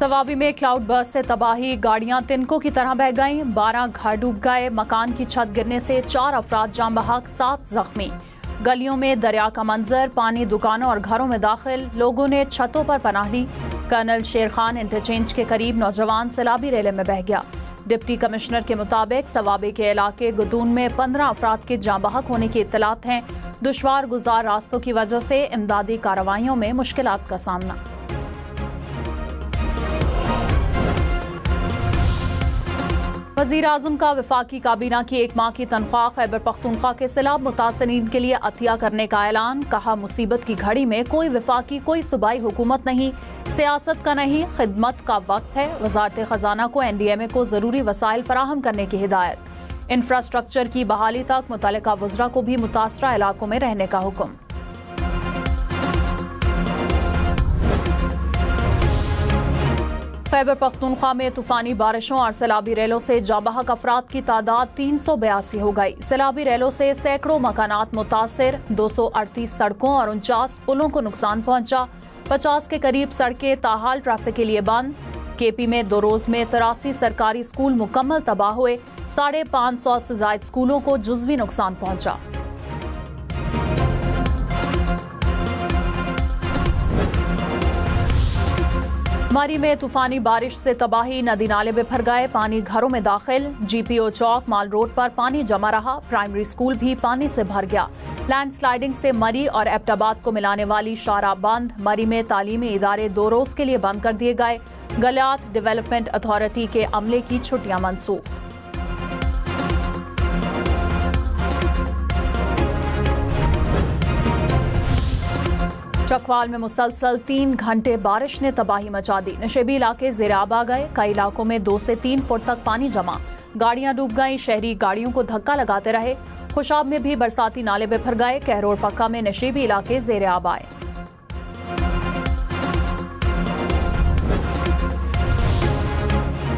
तवाबी में cloud burst से तबाही, गाड़ियां तिनकों की तरह बह गईं, 12 घर डूब गए, मकान की छत गिरने से 4 अफराद जान बहक, 7 जख्मी। गलियों में दरिया का मंजर, पानी दुकानों और घरों में दाखिल, लोगों ने छतों पर पनाह ली। कर्नल शेर खान इंटरचेंज के करीब नौजवान सैलाबी रेले में बह गया। डिप्टी कमिश्नर के मुताबिक सवाबी के इलाके गुदून में 15 अफराद के जान बहक होने की इत्तलात हैं। दुश्वार गुजार रास्तों की वजह से इमदादी कार्रवाइयों में मुश्किलात का सामना। वज़ीर आज़म का वफाकी काबीना की 1 माह की तनख्वाह खैबर पख्तूनख्वा के सैलाब मुतासरीन के लिए अतिया करने का ऐलान। कहा, मुसीबत की घड़ी में कोई वफाकी कोई सूबाई हुकूमत नहीं, सियासत का नहीं, खिदमत का वक्त है। वज़ारत ख़जाना को NDMA को ज़रूरी वसाइल फराहम करने की हिदायत। इंफ्रास्ट्रक्चर की बहाली तक मुतल्लिका वज़रा को भी मुतासरा इलाकों में रहने का हुक्म। खैबर पख्तूनख्वा में तूफानी बारिशों और सैलाबी रेलों से जाँ बहक अफराद की तादाद 382 हो गई। सैलाबी रेलों से सैकड़ों मकानात मुतासिर, 238 सड़कों और 49 पुलों को नुकसान पहुंचा। 50 के करीब सड़कें ताहाल ट्रैफिक के लिए बंद। KP में 2 रोज में 83 सरकारी स्कूल मुकम्मल तबाह हुए। 550 से ज्यादा स्कूलों को जुज़वी नुकसान पहुंचा। मरी में तूफानी बारिश से तबाही, नदी नाले बिफर गए, पानी घरों में दाखिल। GPO चौक माल रोड पर पानी जमा रहा, प्राइमरी स्कूल भी पानी से भर गया। लैंडस्लाइडिंग से मरी और एबटाबाद को मिलाने वाली शारा बंद। मरी में तालीमी इदारे 2 रोज के लिए बंद कर दिए गए। गलियात डेवलपमेंट अथॉरिटी के अमले की छुट्टियां मनसूख। चकवाल में मुसलसल 3 घंटे बारिश ने तबाही मचा दी। नशेबी इलाके ज़ेराब आ गए। कई इलाकों में 2 से 3 फुट तक पानी जमा, गाड़ियां डूब गईं। शहरी गाड़ियों को धक्का लगाते रहे। खुशाब में भी बरसाती नाले बिफर गए। कहरोड़ पक्का में नशेबी इलाके ज़ेराब आए।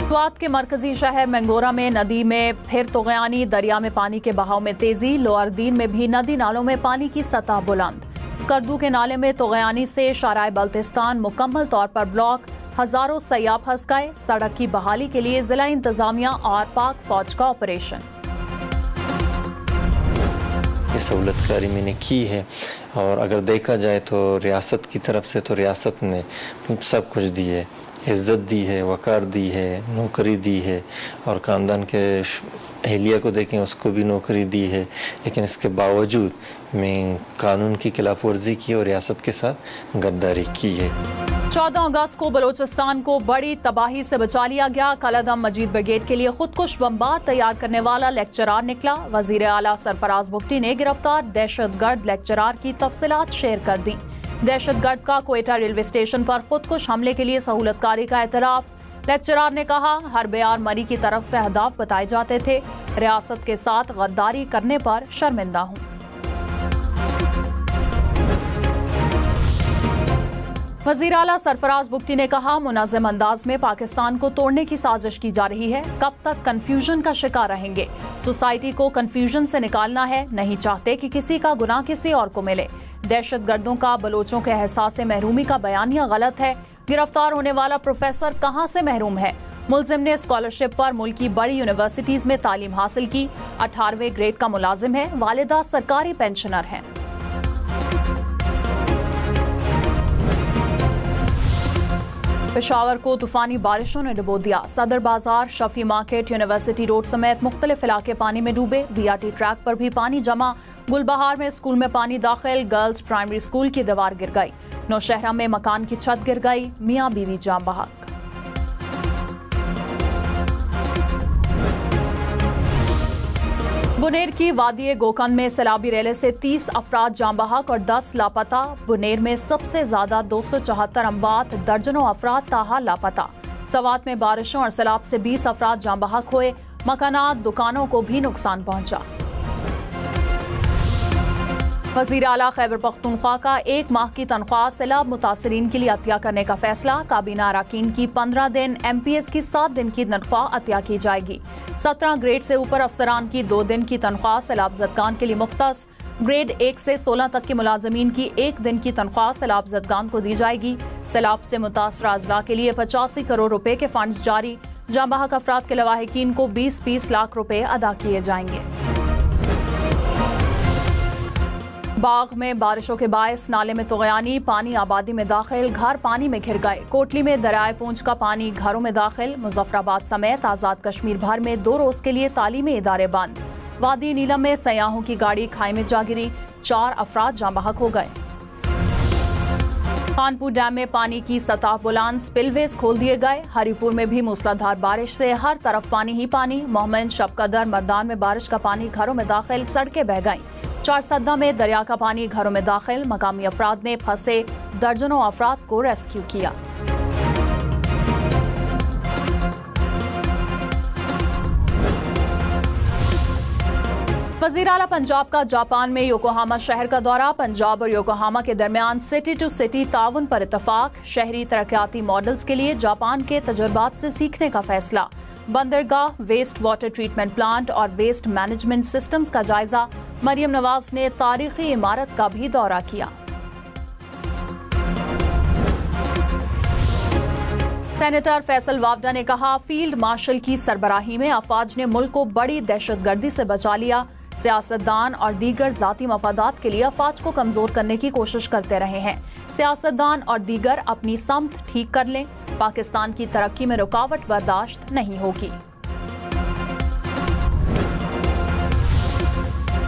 स्वात के मरकजी शहर मैंगोरा में नदी में फिर तुग़यानी, दरिया में पानी के बहाव में तेजी। लोअर दीन में भी नदी नालों में पानी की सतह बुलंद। स्कर्दू के नाले में तुग़यानी से शाराय बल्तिस्तान मुकम्मल तौर पर ब्लॉक, हजारों सयाह फंस गए। सड़क की बहाली के लिए जिला इंतजामिया और पाक फौज का ऑपरेशन। ये सहूलतकारी मैंने की है और अगर देखा जाए तो रियासत की तरफ से तो रियासत ने सब कुछ दी है, इज़्ज़त दी है, वक़ार दी है, नौकरी दी है और ख़ानदान के अहलिया को देखें उसको भी नौकरी दी है। लेकिन इसके बावजूद मैं कानून की खिलाफ वर्जी की और रियासत के साथ गद्दारी की है। 14 अगस्त को बलोचिस्तान को बड़ी तबाही से बचा लिया गया। कलअदम मजीद ब्रिगेड के लिए खुदकुश बम्बार तैयार करने वाला लेक्चरार निकला। वजीर आला सरफराज भुट्टी ने गिरफ्तार दहशतगर्द लेक्चरार की तफसीलात शेयर कर दी। दहशतगर्द का क्वेटा रेलवे स्टेशन पर खुदकुश हमले के लिए सहूलतकारी का एतराफ। लेक्चरार ने कहा, हर बयार मरी की तरफ से अहदाफ बताए जाते थे। रियासत के साथ गद्दारी करने पर शर्मिंदा हूँ। वज़ीर आला सरफराज भुट्टी ने कहा, मुनाज़िम अंदाज में पाकिस्तान को तोड़ने की साजिश की जा रही है। कब तक कंफ्यूजन का शिकार रहेंगे? सोसाइटी को कंफ्यूजन से निकालना है। नहीं चाहते कि किसी का गुनाह किसी और को मिले। दहशतगर्दों का बलोचों के एहसास से महरूमी का बयानिया गलत है। गिरफ्तार होने वाला प्रोफेसर कहां से महरूम है? मुलजिम ने स्कॉलरशिप पर मुल्क की बड़ी यूनिवर्सिटीज में तालीम हासिल की। 18वें ग्रेड का मुलाजिम है। वालिदा सरकारी पेंशनर हैं। पेशावर को तूफानी बारिशों ने डुबो दिया। सदर बाजार, शफी मार्केट, यूनिवर्सिटी रोड समेत मुख्तलिफ इलाके पानी में डूबे। BRT ट्रैक पर भी पानी जमा। गुलबहार में स्कूल में पानी दाखिल। गर्ल्स प्राइमरी स्कूल की दीवार गिर गई। नौशहरा में मकान की छत गिर गई। मियाँ बीवी जान बहक। बुनेर की वादी गोकंद में सैलाबी रेले से 30 अफराद जान बहक और 10 लापता। बुनेर में सबसे ज्यादा 274 अमवात, दर्जनों अफराद ताहाल लापता। सवात में बारिशों और सैलाब से 20 अफराद जान बहक हुए। मकानात, दुकानों को भी नुकसान पहुंचा। वज़ीर आला खैबर पख्तूनख्वा का 1 माह की तनख्वाह सैलाब मुतासरीन के लिए अतिया करने का फैसला। काबीना अरकान की 15 दिन, MPS की 7 दिन की तनख्वाह अतिया की जाएगी। 17 ग्रेड से ऊपर अफसरान की 2 दिन की तनख्वाह सैलाब ज़दगान के लिए मुख्तस। ग्रेड 1 से 16 तक के मुलाजमीन की एक दिन की तनख्वाह सैलाब ज़दगान को दी जाएगी। सैलाब से मुतासरा अजला के लिए 85 करोड़ रुपए के फंड्स जारी। जाँ बहक अफराद के लवाहिकीन को 20-20 लाख रुपए अदा किए जाएंगे। बाग में बारिशों के बायस नाले में तुगयानी, पानी आबादी में दाखिल, घर पानी में घिर गए। कोटली में दरियाए पूंछ का पानी घरों में दाखिल। मुजफ्फराबाद समेत आज़ाद कश्मीर भर में 2 रोज के लिए तालीमी इदारे बंद। वादी नीलम में सयाहों की गाड़ी खाई में जा गिरी, 4 अफराद जाँ बहक हो गए। खानपुर डैम में पानी की सतह बुलंद, स्पिलवेज खोल दिए गए। हरिपुर में भी मूसलाधार बारिश से हर तरफ पानी ही पानी। मोहम्मद शबकदर मर्दान में बारिश का पानी घरों में दाखिल, सड़कें बह गईं। 4 सद्दा में दरिया का पानी घरों में दाखिल। मकामी अफराद ने फंसे दर्जनों अफराद को रेस्क्यू किया। वज़ीर आला पंजाब का जापान में योकोहामा शहर का दौरा। पंजाब और योकोहामा के दरमियान सिटी टू सिटी ताउन पर इत्तफाक। शहरी तरक्याती मॉडल्स के लिए जापान के तजुर्बात से सीखने का फैसला। बंदरगाह, वेस्ट वाटर ट्रीटमेंट प्लांट और वेस्ट मैनेजमेंट सिस्टम्स का जायजा। मरियम नवाज ने तारीखी इमारत का भी दौरा किया। सेनेटर फैसल वावडा ने कहा, फील्ड मार्शल की सरबराही में अफवाज ने मुल्क को बड़ी दहशतगर्दी से बचा लिया। सियासतदान और दीगर जाती मफादात के लिए अफवाज को कमजोर करने की कोशिश करते रहे हैं। सियासतदान और दीगर अपनी समत ठीक कर लें। पाकिस्तान की तरक्की में रुकावट बर्दाश्त नहीं होगी।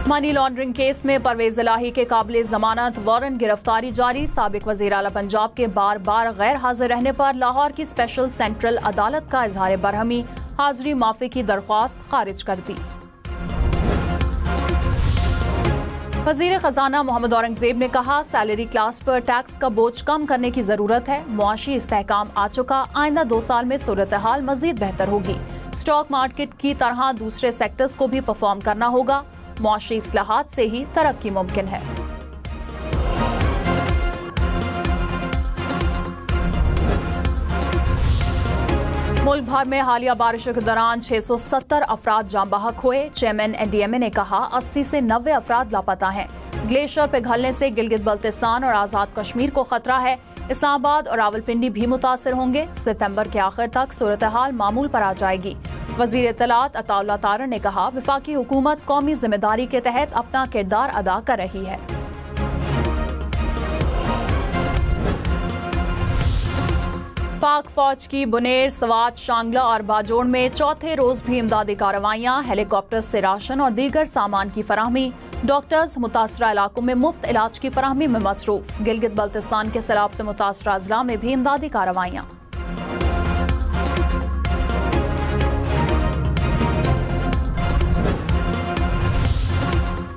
मनी लॉन्ड्रिंग केस में परवेज इलाही के काबिले जमानत वारंट गिरफ्तारी जारी। साबिक वज़ीर आला पंजाब के बार बार गैर हाजिर रहने पर लाहौर की स्पेशल सेंट्रल अदालत का इजहार बरहमी, हाजिरी माफी की दरख्वास्त खारिज कर दी। वज़ीर खजाना मोहम्मद औरंगजेब ने कहा, सैलरी क्लास पर टैक्स का बोझ कम करने की जरूरत है। मुआशी इस्तेहकाम आ चुका, आइंदा 2 साल में सूरत हाल मजीद बेहतर होगी। स्टॉक मार्केट की तरह दूसरे सेक्टर्स को भी परफॉर्म करना होगा। मुआशी इस्लाहात से ही तरक्की मुमकिन है। मुल्क भर में हालिया बारिशों के दौरान 670 अफराद जाँ बहक हुए। चेयरमैन NDMA ने कहा, 80 से 90 अफराद लापता हैं। ग्लेशियर पिघलने से गिलगित बल्तिस्तान और आज़ाद कश्मीर को खतरा है। इस्लामाबाद और रावलपिंडी भी मुतासर होंगे। सितंबर के आखिर तक सूरत हाल मामूल पर आ जाएगी। वज़ीर इत्तलात अताउल्लाह तारर ने कहा, वफाकी हुकूमत कौमी जिम्मेदारी के तहत अपना किरदार अदा कर रही है। पाक फौज की बुनेर, सवात, शांगला और बाजोड़ में चौथे रोज भी इमदादी कार्रवाइयां। हेलीकॉप्टर से राशन और दीगर सामान की फराहमी। डॉक्टर्स मुतासरा इलाकों में मुफ्त इलाज की फराहमी में मसरूफ। गिलगित बल्तिस्तान के सैलाब से मुतासरा अजला में भी इमदादी कार्रवाइयां।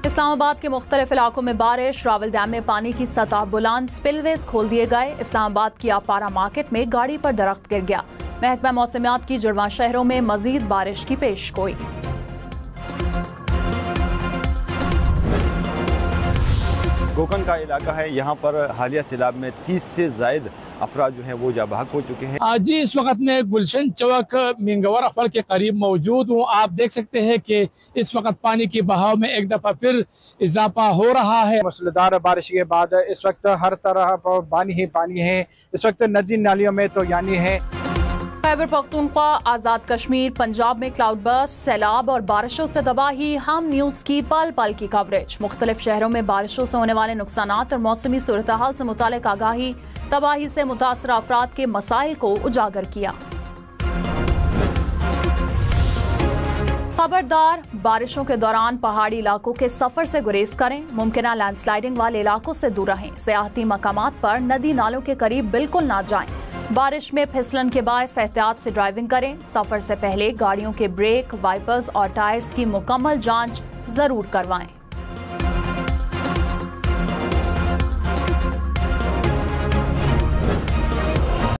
इस्लामाबाद के मुख्तलिफ इलाकों में बारिश। रावल डैम में पानी की सतह बुलंद, स्पिलवेज खोल दिए गए। इस्लामाबाद की आपारा मार्केट में गाड़ी पर दरख्त गिर गया। महकमा मौसमियात की जुड़वां शहरों में मजीद बारिश की पेशगोई। गोकन का इलाका है, यहाँ पर हालिया सैलाब में 30 से ज़ायद अफराद जो हैं वो जाँ बहक हो चुके हैं। आज जी इस वक्त में गुलशन चौक मिंगवर अखबार के करीब मौजूद हूँ। आप देख सकते हैं कि इस वक्त पानी की बहाव में एक दफ़ा फिर इजाफा हो रहा है। मूसलाधार बारिश के बाद इस वक्त हर तरफ पानी ही पानी है। इस वक्त नदी नालियों में तो यानी है। खैबर पख्तूनख्वा, आज़ाद कश्मीर, पंजाब में क्लाउड बर्स्ट, सैलाब और बारिशों से तबाही। हम न्यूज़ की पल पल की कवरेज। मुख्तलिफ शहरों में बारिशों से होने वाले नुकसानात और मौसमी सूरत हाल से मुतालिक आगाही। तबाही से मुतासर अफराद के मसाइल को उजागर किया। खबरदार, बारिशों के दौरान पहाड़ी इलाकों के सफर से गुरेज करें। मुमकिन लैंडस्लाइडिंग वाले इलाकों से दूर रहें। सियाहती मकामात पर नदी नालों के करीब बिल्कुल ना जाएं। बारिश में फिसलन के बायस एहतियात से ड्राइविंग करें। सफर से पहले गाड़ियों के ब्रेक, वाइपर्स और टायर्स की मुकम्मल जांच जरूर करवाएं।